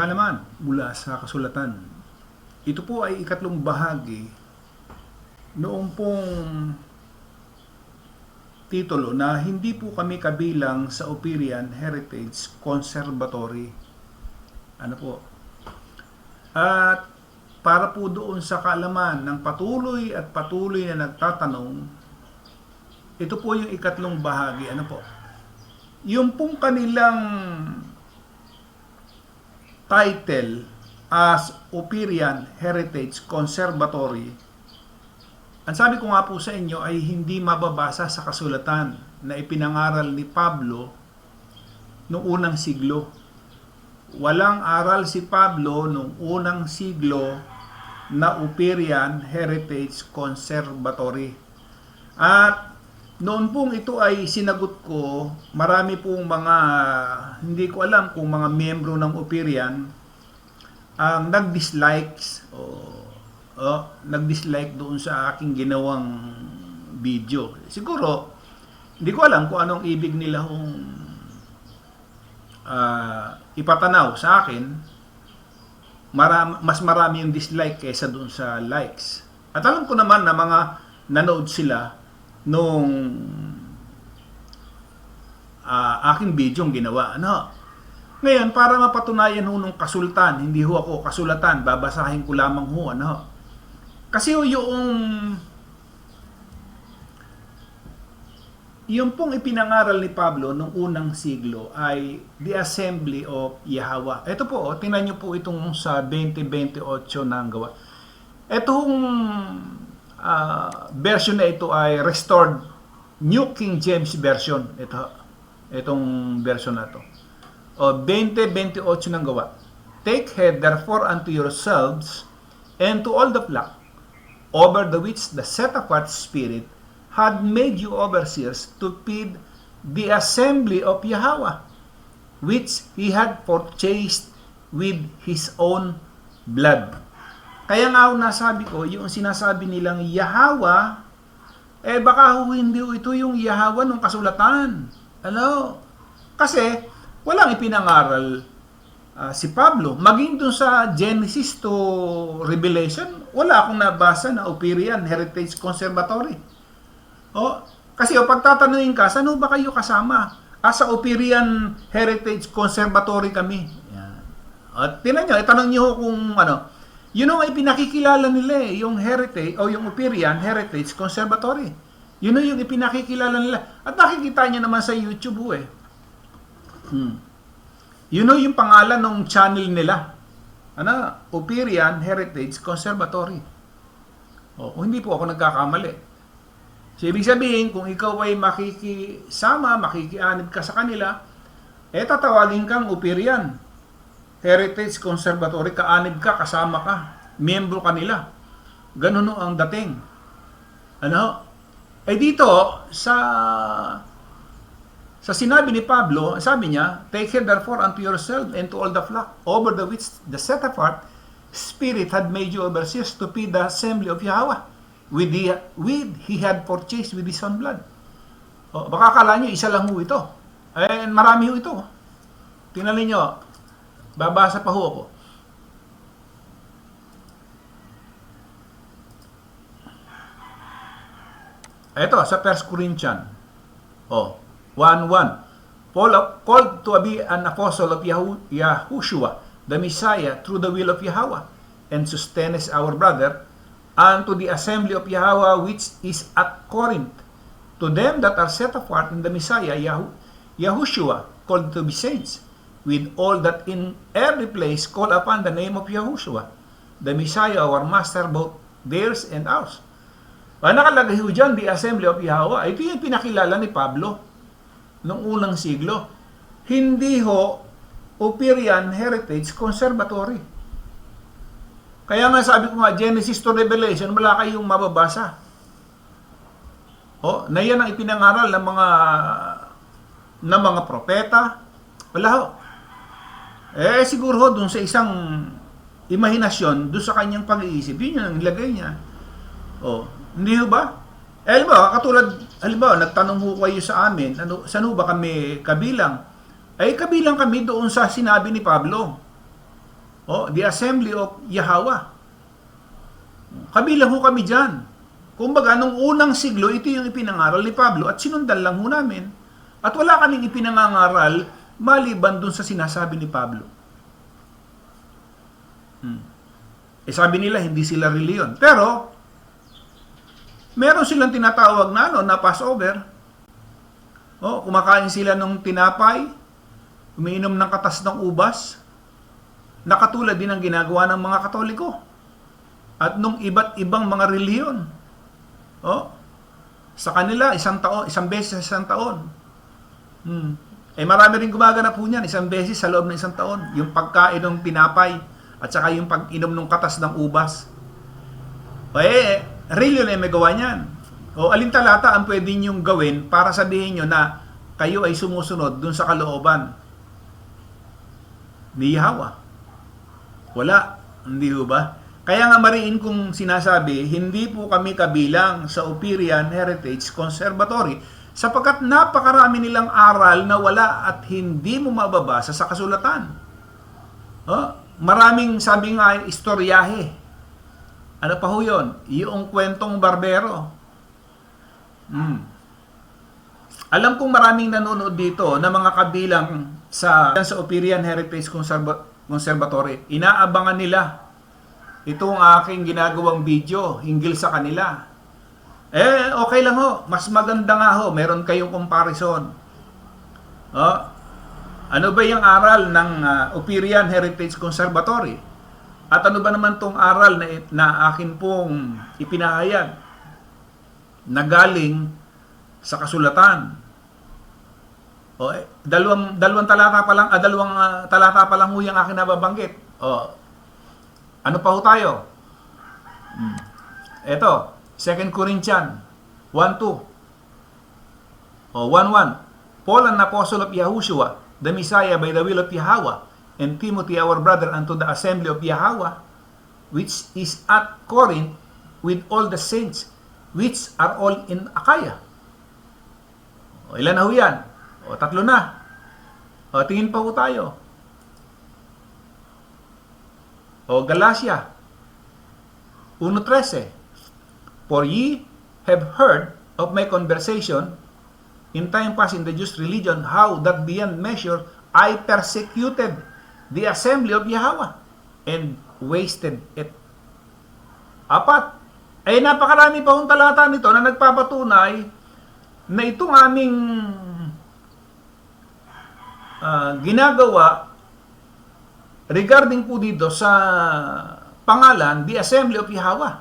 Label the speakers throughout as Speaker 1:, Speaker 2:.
Speaker 1: nga naman mula sa kasulatan. Ito po ay ikatlong bahagi noong pong titulo na hindi po kami kabilang sa Ophirian Heritage Conservatory. Ano po? At para po doon sa kaalaman ng patuloy na nagtatanong, ito po yung ikatlong bahagi. Ano po? Yung pong kanilang title as Ophirian Heritage Conservatory, ang sabi ko nga po sa inyo ay hindi mababasa sa kasulatan na ipinangaral ni Pablo noong unang siglo. Walang aral si Pablo noong unang siglo na Ophirian Heritage Conservatory. At noon pong ito ay sinagot ko, marami pong mga, hindi ko alam kung mga miyembro ng Ophirian ang nag-dislikes nag-dislike doon sa aking ginawang video. Siguro, hindi ko alam kung anong ibig nila ipatanaw sa akin. Mas marami yung dislike kaysa doon sa likes. At alam ko naman na mga nanood sila nung aking video yung ginawa. Ngayon, para mapatunayan ho nung kasultan, hindi ho ako kasulatan, babasahin ko lamang ho. Kasi yung pong ipinangaral ni Pablo noong unang siglo ay The Assembly of YAHAWAH. Ito po, tingnan nyo po itong sa 2028 ng gawa. Itong version na ito ay Restored New King James Version. Itong version na ito. 2028 ng gawa. Take heed therefore unto yourselves and to all the flock, over the which the set apart Spirit had made you overseers to feed the assembly of YAHAWAH, which he had purchased with his own blood. Kaya nga nasabi ko, yung sinasabi nilang YAHAWAH, baka hindi ito yung YAHAWAH ng kasulatan. Kasi walang ipinangaral si Pablo. Maging dun sa Genesis to Revelation, wala akong nabasa na Ophirian Heritage Conservatory. Kasi pagtatanungin ka, saan ba kayo kasama? Sa Ophirian Heritage Conservatory kami. Yan. At tinan nyo, itanong nyo kung yun ang ipinakikilala nila yung heritage o yung Ophirian Heritage Conservatory. Yun yung ipinakikilala nila. At nakikita nyo naman sa YouTube Yun yung pangalan ng channel nila. Ophirian Heritage Conservatory. Hindi po ako nagkakamali. So, ibig sabihin, kung ikaw ay makikisama, makikianib ka sa kanila, tatawagin kang Ophirian Heritage Conservatory, kaanib ka, kasama ka, miyembro ka nila. Ganun ang dating. Dito, sa sinabi ni Pablo, sabi niya, take heed therefore unto yourself and to all the flock, over the which the set apart Spirit had made you overseers to feed the assembly of YAHAWAH, with he had purchased with his own blood. Baka akala nyo, isa lang ho ito. Marami ho ito. Tingnan ninyo, babasa pa ho ako. Ito, sa 1 Corinthians. 1:1. Paul called to be an apostle of YAHWH, the Messiah, through the will of YAHAWAH, and sustains our brother, unto the assembly of YAHAWAH which is at Corinth, to them that are set apart in the Messiah, YAHWH, called to be saints, with all that in every place call upon the name of YAHWH, the Messiah, our Master, both theirs and ours. Nakalagay ho dyan, the assembly of YAHAWAH. Ito yung pinakilala ni Pablo noong unang siglo. Hindi ho Ophirian Heritage Conservatory. Kaya nga sabi ko nga, Genesis to Revelation, wala kayong mababasa. Na yan ang ipinangaral ng mga propeta. Wala ho. Siguro ho, dun sa isang imahinasyon, dun sa kanyang pag-iisip, yun yung nilagay niya. Hindi ho ba? Halimbawa, nagtanong ho kayo sa amin, saan ho ba kami kabilang? Kabilang kami doon sa sinabi ni Pablo. The Assembly of YAHAWAH. Kabilang ho kami dyan. Kumbaga, nung unang siglo, ito yung ipinangaral ni Pablo at sinundan lang ho namin. At wala kaming ipinangangaral maliban dun sa sinasabi ni Pablo. Sabi nila, hindi sila reliyon. Pero, meron silang tinatawag na Passover. Kumakain sila ng tinapay, umiinom ng katas ng ubas, na katulad din ang ginagawa ng mga Katoliko at nung iba't ibang mga reliyon. Sa kanila, isang beses sa isang taon. Marami rin gumaganap po niyan, isang beses sa loob ng isang taon. Yung pagkain ng tinapay at saka yung pag-inom ng katas ng ubas. Reliyon ay may gawa niyan. Alin talata ang pwede niyong gawin para sabihin nyo na kayo ay sumusunod dun sa kalooban ni Yahawah? Wala, hindi ba? Kaya nga mariin kong sinasabi, hindi po kami kabilang sa Ophirian Heritage Conservatory sapagkat napakarami nilang aral na wala at hindi mo mababasa sa kasulatan. Maraming, sabi nga, istoryahe. Ano pa ho yun? Yung kwentong barbero. Alam kong maraming nanonood dito na mga kabilang sa Ophirian Heritage Conservatory. Inaabangan nila itong aking ginagawang video hinggil sa kanila. Okay lang ho. Mas maganda nga ho. Meron kayong comparison. Ano ba yung aral ng Ophirian Heritage Conservatory? At ano ba naman tong aral na akin pong ipinahayag na galing sa kasulatan? Dalawang talata pa lang ho yung akin nababanggit. Ano pa ho tayo? Ito, 2 Corinthians 1:2. 1:1. Paul, an apostle of YHWH, the Messiah by the will of Yahawah, and Timothy, our brother, unto the assembly of Yahawah, which is at Corinth, with all the saints, which are all in Achaia. Ilan na ho yan? 3 na. Tingin pa ho tayo. Galatia 1:13. For ye have heard of my conversation in time past in the Jewish religion, how that beyond measure I persecuted the assembly of Yahawah and wasted it. 4. Napakarami pa hong talata nito na nagpapatunay na itong aming ginagawa regarding po dito sa pangalan, the Assembly of Yahawah.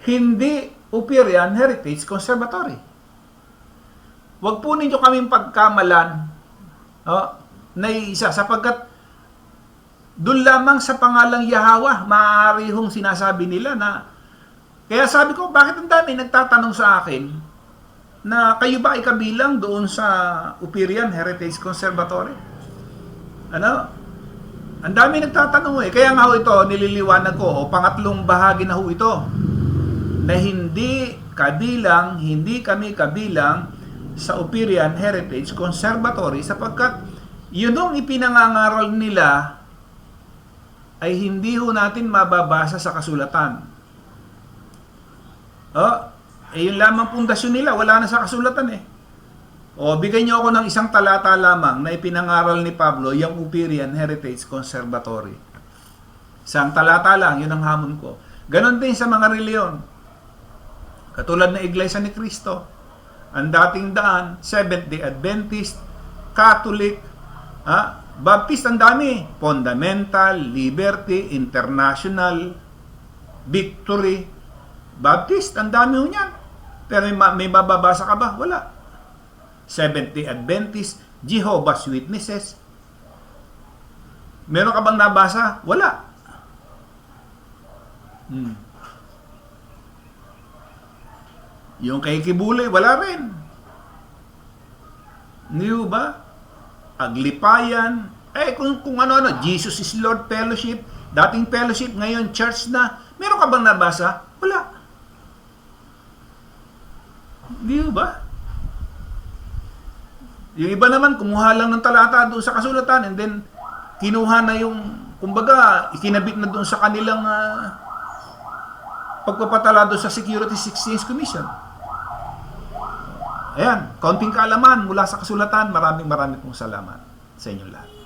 Speaker 1: Hindi Ophirian Heritage Conservatory. Huwag po ninyo kaming pagkamalan na isa sapagkat doon lamang sa pangalang Yahawah, maaari hong sinasabi nila na, kaya sabi ko, bakit ang dami nagtatanong sa akin na kayo ba ay kabilang doon sa Ophirian Heritage Conservatory? Ang dami nagtatanong Kaya nga ho ito, nililiwanag ko, pangatlong bahagi na ho ito, na hindi kami kabilang sa Ophirian Heritage Conservatory sapagkat yun ang ipinangangaral nila ay hindi ho natin mababasa sa kasulatan. Yun lamang pundasyon nila, wala na sa kasulatan bigay niyo ako ng isang talata lamang na ipinangaral ni Pablo, yung Ophirian Heritage Conservatory. Isang talata lang, yun ang hamon ko. Ganon din sa mga reliyon. Katulad ng Iglesia ni Cristo, ang dating daan, Seventh-day Adventist, Catholic, Baptist, ang dami. Fundamental, Liberty, International, Victory, Baptist, ang dami ho niyan. Pero may mababasa ka ba? Wala. Seventh-day Adventist, Jehovah's Witnesses. Meron ka bang nabasa? Wala. Yung kay Kibule, wala rin. Hindi ba? Aglipayan. Kung ano-ano, Jesus is Lord Fellowship, dating fellowship, ngayon church na. Meron ka bang nabasa? Wala. Hindi ba? Yung iba naman, kumuha lang ng talata doon sa kasulatan and then kinuha na yung kumbaga, ikinabit na doon sa kanilang pagpapatala doon sa Security Exchange Commission. Ayan, kaunting kaalaman mula sa kasulatan. Maraming pong salamat sa inyong lahat.